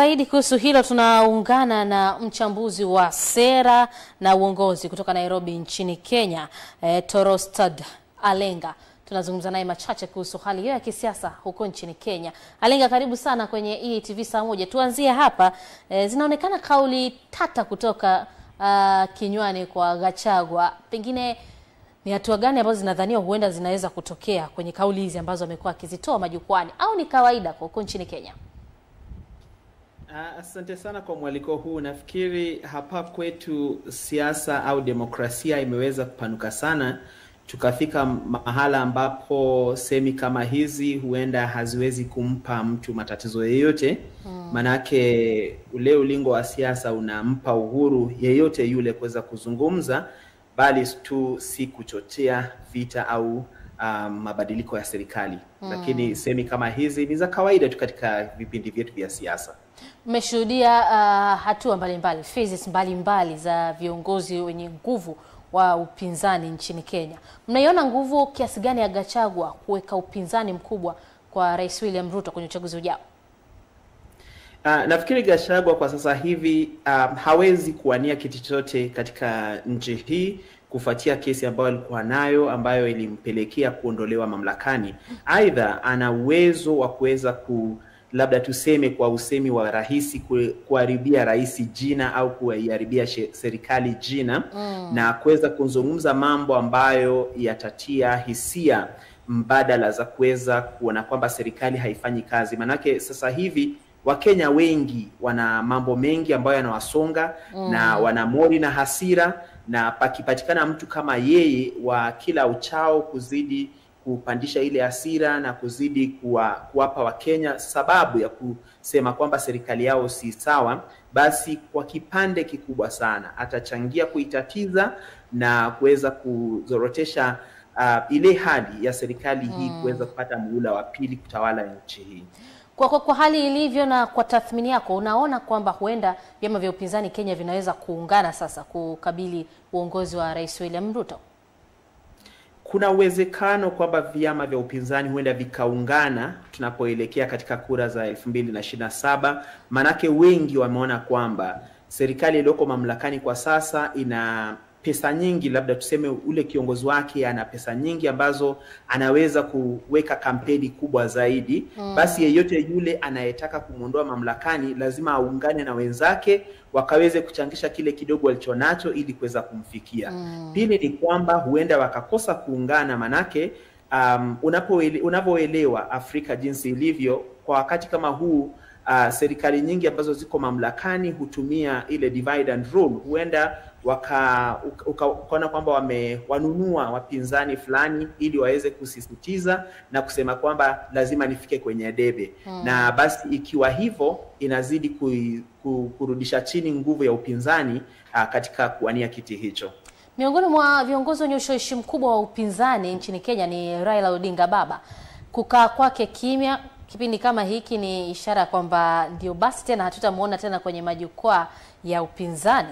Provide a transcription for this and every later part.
Zaidi kuhusu hilo tunaungana na mchambuzi wa sera na uongozi kutoka Nairobi nchini Kenya, Torostad Alenga. Tunazungumza naye machache kuhusu hali hiyo ya kisiasa huko nchini Kenya. Alenga, karibu sana kwenye ETV saa moja. Tuanzie hapa, zinaonekana kauli tata kutoka kinywani kwa Gachagua. Pengine ni hatua gani ambazo zinadhaniwa huenda zinaweza kutokea kwenye kauli hizi ambazo amekuwa akizitoa majukwani, au ni kawaida kwa huko nchini Kenya? Asante sana kwa mwaliko huu. Nafikiri hapa kwetu siasa au demokrasia imeweza kupanuka sana. Tukafika mahala ambapo semi kama hizi huenda haziwezi kumpa mtu matatizo yeyote. Manake ule ulingo wa siasa unampa uhuru yeyote yule kuweza kuzungumza, bali tu si kuchochea vita au mabadiliko ya serikali. Lakini semi kama hizi ni za kawaida tu katika vipindi vyetu vya siasa. Mmeshuhudia hatua mbalimbali, phases mbalimbali za viongozi wenye nguvu wa upinzani nchini Kenya. Mnaiona nguvu kiasi gani ya Gachagua kuweka upinzani mkubwa kwa Rais William Ruto kwenye uchaguzi ujao? Nafikiri Gachagua kwa sasa hivi hawezi kuwania kiti chochote katika nchi hii kufuatia kesi ambayo alikuwa nayo ambayo ilimpelekea kuondolewa mamlakani. Aidha ana uwezo wa kuweza labda tuseme kwa usemi wa rahisi kuharibia rais jina au kuharibia serikali jina na kuweza kuzungumza mambo ambayo yatatia hisia mbadala za kuweza kuona kwamba serikali haifanyi kazi. Manake sasa hivi Wakenya wengi wana mambo mengi ambayo yanawasonga na wana mori na hasira, na pakipatikana mtu kama yeye wa kila uchao kuzidi kupandisha ile hasira na kuzidi kuwapa Wakenya sababu ya kusema kwamba serikali yao si sawa, basi kwa kipande kikubwa sana atachangia kuitatiza na kuweza kuzorotesha ile hali ya serikali hii kuweza kupata muhula wa pili kutawala nchi hii. Kwa hali ilivyo na kwa tathmini yako, unaona kwamba huenda vyama vya upinzani Kenya vinaweza kuungana sasa kukabili uongozi wa Rais William Ruto? Kuna uwezekano kwamba vyama vya upinzani huenda vikaungana tunapoelekea katika kura za 2027. Manake wengi wameona kwamba serikali iliyoko mamlakani kwa sasa ina pesa nyingi, labda tuseme ule kiongozi wake ana pesa nyingi ambazo anaweza kuweka kampeni kubwa zaidi. Basi yeyote yule anayetaka kumuondoa mamlakani lazima aungane na wenzake wakaweze kuchangisha kile kidogo alichonacho ili kuweza kumfikia. Pili ni kwamba huenda wakakosa kuungana, manake unapoelewa Afrika jinsi ilivyo kwa wakati kama huu, serikali nyingi ambazo ziko mamlakani hutumia ile divide and rule. Huenda ukaona kwamba wanunua wapinzani fulani ili waweze kusisitiza na kusema kwamba lazima nifike kwenye debe. Na basi ikiwa hivyo inazidi kurudisha chini nguvu ya upinzani katika kuwania kiti hicho. Miongoni mwa viongozi wenye ushawishi mkubwa wa upinzani nchini Kenya ni Raila Odinga Baba. Kukaa kwake kimya kipindi kama hiki ni ishara kwamba ndio basi tena hatutamuona tena kwenye majukwaa ya upinzani.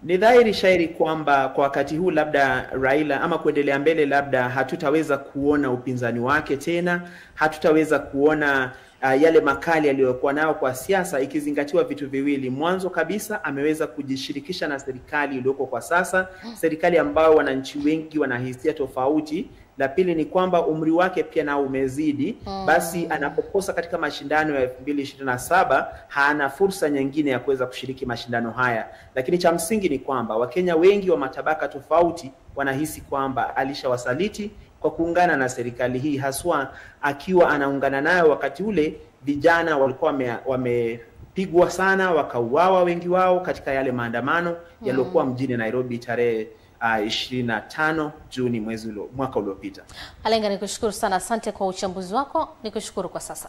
Ni dhahiri shairi kwamba kwa wakati huu labda Raila ama kuendelea mbele labda hatutaweza kuona upinzani wake tena, hatutaweza kuona yale makali aliyokuwa nayo kwa siasa, ikizingatiwa vitu viwili. Mwanzo kabisa ameweza kujishirikisha na serikali iliyoko kwa sasa, serikali ambayo wananchi wengi wanahisia tofauti. La pili ni kwamba umri wake pia nao umezidi. Basi anapokosa katika mashindano ya 2027 hana fursa nyingine ya kuweza kushiriki mashindano haya. Lakini cha msingi ni kwamba Wakenya wengi wa matabaka tofauti wanahisi kwamba alishawasaliti kwa kuungana na serikali hii, haswa akiwa anaungana nayo wakati ule vijana walikuwa wamepigwa sana, wakauawa wengi wao katika yale maandamano yaliokuwa mjini Nairobi tarehe 25 Juni mwaka uliopita. Alenga, nikushukuru sana. Asante kwa uchambuzi wako. Nikushukuru kwa sasa.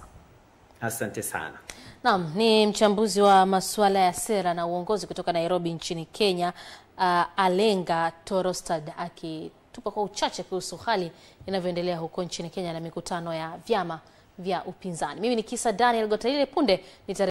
Asante sana. Naam, ni mchambuzi wa masuala ya sera na uongozi kutoka Nairobi nchini Kenya, Alenga Torostad, akitupa kwa uchache kuhusu hali inavyoendelea huko nchini Kenya na mikutano ya vyama vya upinzani. Mimi ni Kisa Daniel Gotaile, punde